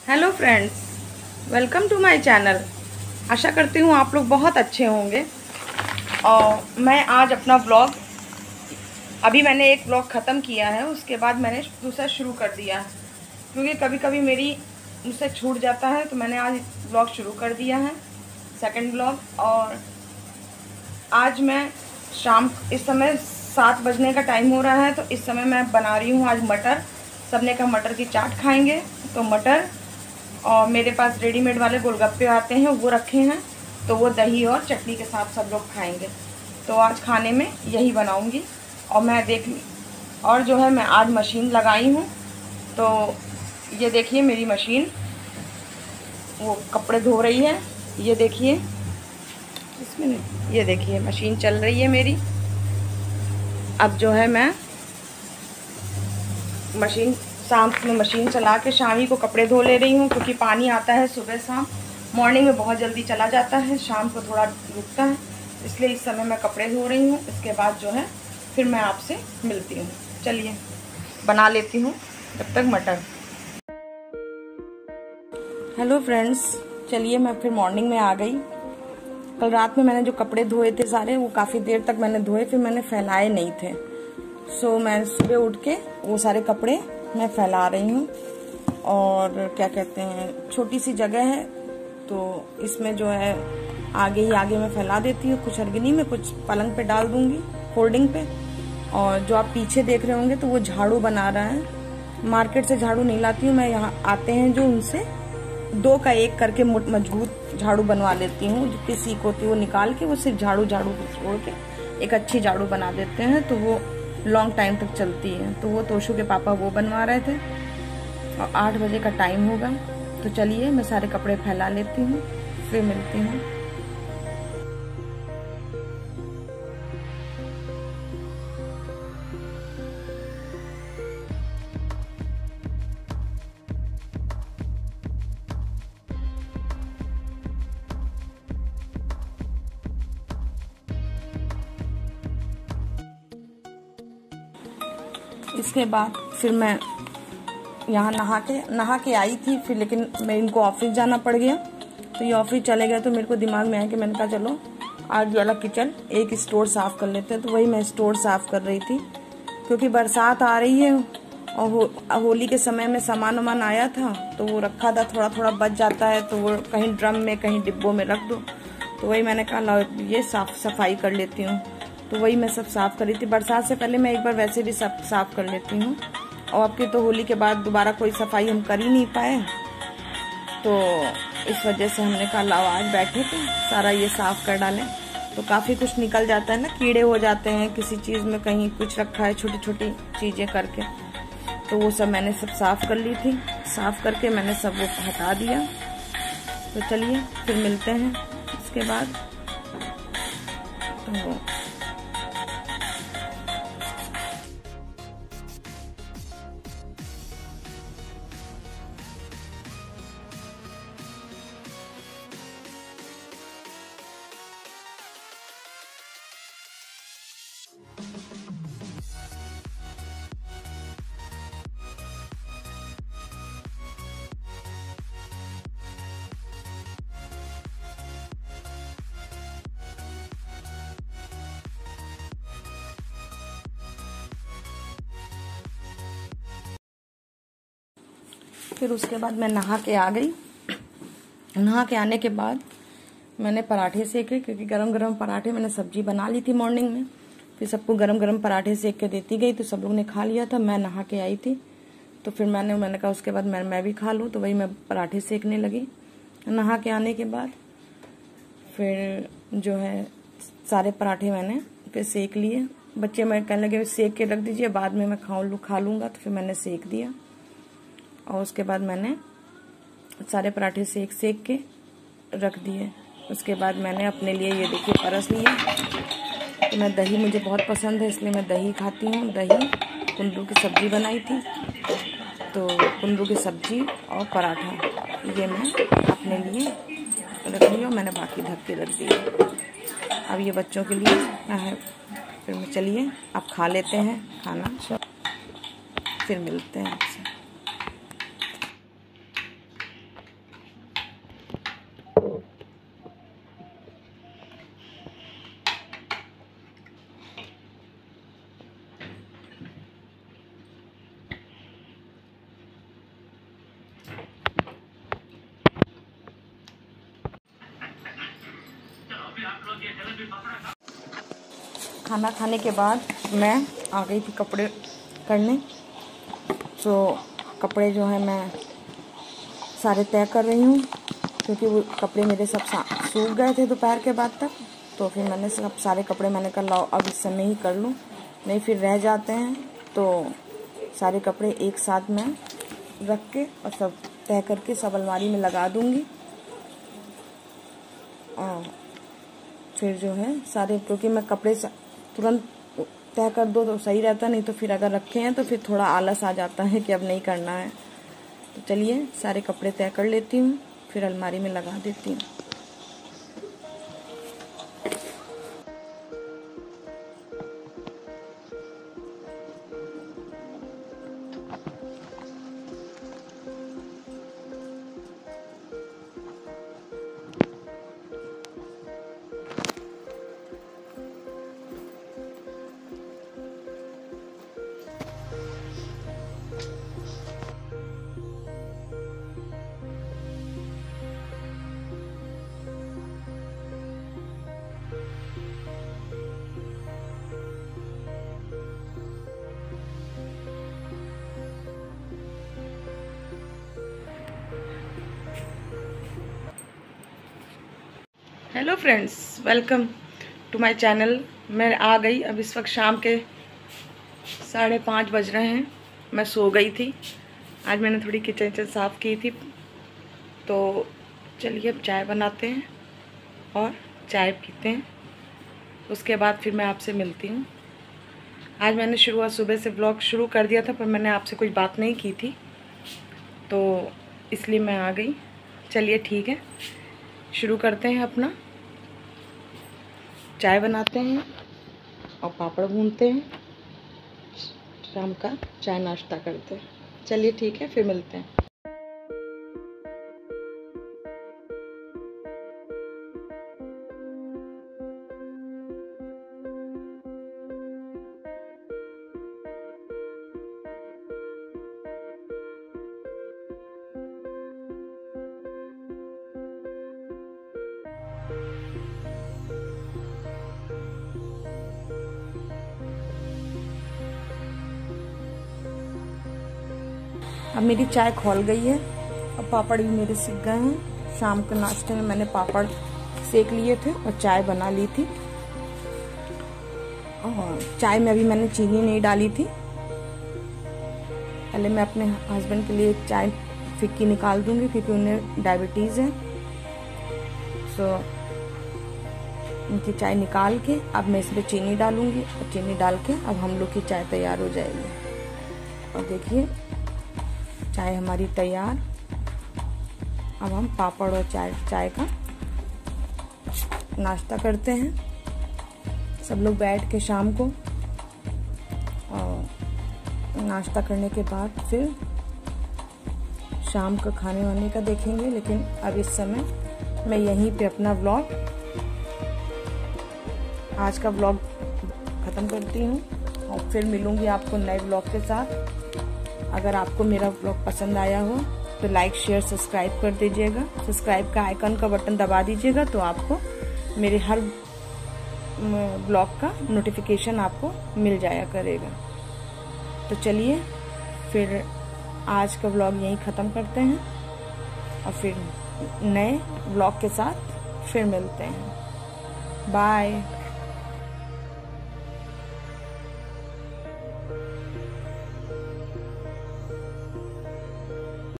Hello friends, welcome to my channel. आशा करती हूँ आप लोग बहुत अच्छे होंगे। और मैं आज अपना ब्लॉग, अभी मैंने एक ब्लॉग ख़त्म किया है, उसके बाद मैंने दूसरा शुरू कर दिया है क्योंकि कभी कभी मुझसे छूट जाता है। तो मैंने आज ब्लॉग शुरू कर दिया है, सेकंड ब्लॉग। और आज मैं इस समय 7 बजने का टाइम हो रहा है, तो इस समय मैं बना रही हूँ आज मटर। सबने का मटर की चाट खाएंगे, तो मटर और मेरे पास रेडीमेड वाले गोलगप्पे आते हैं वो रखे हैं, तो वो दही और चटनी के साथ सब लोग खाएंगे। तो आज खाने में यही बनाऊंगी। और जो है मैं आज मशीन लगाई हूँ, तो ये देखिए मेरी मशीन वो कपड़े धो रही है। ये देखिए, ये देखिए मशीन चल रही है मेरी। अब जो है मैं शाम में मशीन चला के शाम ही को कपड़े धो ले रही हूँ, क्योंकि पानी आता है सुबह शाम। मॉर्निंग में बहुत जल्दी चला जाता है, शाम को थोड़ा रुकता है, इसलिए इस समय मैं कपड़े धो रही हूँ। इसके बाद जो है फिर मैं आपसे मिलती हूँ। चलिए बना लेती हूँ जब तक मटर। हेलो फ्रेंड्स, चलिए मैं फिर मॉर्निंग में आ गई। कल रात में मैंने जो कपड़े धोए थे सारे, वो काफ़ी देर तक मैंने धोए, फिर मैंने फैलाए नहीं थे। सो मैं सुबह उठ के वो सारे कपड़े मैं फैला रही हूँ। और क्या कहते हैं, छोटी सी जगह है तो इसमें जो है आगे ही आगे मैं फैला देती हूँ। कुछ अर्गनी में, कुछ पलंग पे डाल दूंगी, फोल्डिंग पे। और जो आप पीछे देख रहे होंगे तो वो झाड़ू बना रहा है। मार्केट से झाड़ू नहीं लाती हूँ मैं, यहाँ आते हैं जो उनसे 2 का 1 करके मजबूत झाड़ू बनवा लेती हूँ। जितनी सीख होती है वो निकाल के वो सिर्फ झाड़ू छोड़ के एक अच्छी झाड़ू बना देते हैं, तो वो लॉन्ग टाइम तक चलती है। तो वो तोशु के पापा वो बनवा रहे थे और 8 बजे का टाइम होगा। तो चलिए मैं सारे कपड़े फैला लेती हूँ, फिर मिलती हूँ। इसके बाद फिर मैं यहाँ नहा के आई थी फिर, लेकिन मैं इनको ऑफिस जाना पड़ गया। तो ये ऑफिस चले गए, तो मेरे को दिमाग में आया कि मैंने कहा चलो आज वाला किचन एक स्टोर साफ कर लेते हैं। तो वही मैं स्टोर साफ कर रही थी, क्योंकि बरसात आ रही है और होली के समय में सामान वामान आया था, तो वो रखा था, थोड़ा थोड़ा बच जाता है, तो वो कहीं ड्रम में कहीं डिब्बों में रख दो। तो वही मैंने कहा लो ये सफाई कर लेती हूँ। तो वही मैं सब साफ कर रही थी। बरसात से पहले मैं एक बार वैसे भी सब साफ कर लेती हूँ। और अब की तो होली के बाद दोबारा कोई सफाई हम कर ही नहीं पाए, तो इस वजह से हमने कहा लाओ आज बैठे थे सारा ये साफ कर डालें। तो काफ़ी कुछ निकल जाता है ना, कीड़े हो जाते हैं किसी चीज़ में, कहीं कुछ रखा है छोटी छोटी चीज़ें करके। तो वो सब मैंने सब साफ कर ली थी। साफ करके मैंने सब वो हटा दिया। तो चलिए फिर मिलते हैं इसके बाद। तो फिर उसके बाद मैं नहा के आ गई। नहा के आने के बाद मैंने पराठे सेके, क्योंकि गरम गरम पराठे मैंने सब्जी बना ली थी मॉर्निंग में। फिर सबको गरम गरम पराठे सेक के देती गई, तो सब लोग ने खा लिया था। मैं नहा के आई थी, तो फिर मैंने कहा उसके बाद मैं भी खा लूँ। तो वही मैं पराठे सेकने लगी। नहा के आने के बाद फिर जो है सारे पराठे मैंने फिर सेक लिए। बच्चे मैं कहने लगे सेक के रख दीजिए, बाद में मैं खा लूँगा। तो फिर मैंने सेक दिया। और उसके बाद मैंने सारे पराठे सेक के रख दिए। उसके बाद मैंने अपने लिए ये देखिए परस लिया। तो मैं दही, मुझे बहुत पसंद है इसलिए मैं दही खाती हूँ। दही कुंदरू की सब्जी बनाई थी, तो कुंदरू की सब्जी और पराठा ये मैं अपने लिए रख लिया। मैंने बाकी ढक के रख दिया। अब ये बच्चों के लिए है। फिर मैं चलिए अब खा लेते हैं खाना, फिर मिलते हैं आपसे। खाना खाने के बाद मैं आ गई थी कपड़े करने। तो कपड़े जो है मैं सारे तय कर रही हूँ, क्योंकि वो कपड़े मेरे सब सूख गए थे दोपहर के बाद तक। तो फिर मैंने सब सारे कपड़े मैंने कहा लाओ अब इस समय ही कर लूँ, नहीं फिर रह जाते हैं। तो सारे कपड़े एक साथ मैं रख के और सब तय करके सब अलमारी में लगा दूँगी। और फिर जो है सारे, क्योंकि मैं कपड़े तुरंत तय कर दो तो सही रहता, नहीं तो फिर अगर रखे हैं तो फिर थोड़ा आलस आ जाता है कि अब नहीं करना है। तो चलिए सारे कपड़े तय कर लेती हूँ, फिर अलमारी में लगा देती हूँ। Hello friends, welcome to my channel. मैं आ गई, अब इस वक्त शाम के 5:30 बज रहे हैं। मैं सो गई थी। आज मैंने थोड़ी किचन साफ़ की थी। तो चलिए अब चाय बनाते हैं और चाय पीते हैं, उसके बाद फिर मैं आपसे मिलती हूँ। आज मैंने शुरुआत सुबह से ब्लॉग शुरू कर दिया था, पर मैंने आपसे कुछ बात नहीं की थी, तो इसलिए मैं आ गई। चलिए ठीक है, शुरू करते हैं अपना। चाय बनाते हैं और पापड़ भूनते हैं, शाम का चाय नाश्ता करते हैं। चलिए ठीक है, फिर मिलते हैं। अब मेरी चाय खौल गई है और पापड़ भी मेरे सिक गए हैं। शाम के नाश्ते में मैंने पापड़ सेक लिए थे और चाय बना ली थी। और चाय में अभी मैंने चीनी नहीं डाली थी। पहले मैं अपने हस्बैंड के लिए चाय फिक्की निकाल दूंगी, क्योंकि उन्हें डायबिटीज़ है। तो उनकी चाय निकाल के अब मैं इसमें चीनी डालूंगी, और चीनी डाल के अब हम लोग की चाय तैयार हो जाएगी। और देखिए चाय हमारी तैयार। अब हम पापड़ और चाय का नाश्ता करते हैं सब लोग बैठ के शाम को। और नाश्ता करने के बाद फिर शाम का खाने वाने का देखेंगे। लेकिन अब इस समय मैं यहीं पे अपना व्लॉग, आज का व्लॉग ख़त्म करती हूँ और फिर मिलूँगी आपको नए व्लॉग के साथ। अगर आपको मेरा व्लॉग पसंद आया हो तो लाइक शेयर सब्सक्राइब कर दीजिएगा। सब्सक्राइब का आइकन का बटन दबा दीजिएगा, तो आपको मेरे हर व्लॉग का नोटिफिकेशन आपको मिल जाया करेगा। तो चलिए फिर आज का व्लॉग यहीं ख़त्म करते हैं और फिर नए व्लॉग के साथ फिर मिलते हैं। बाय।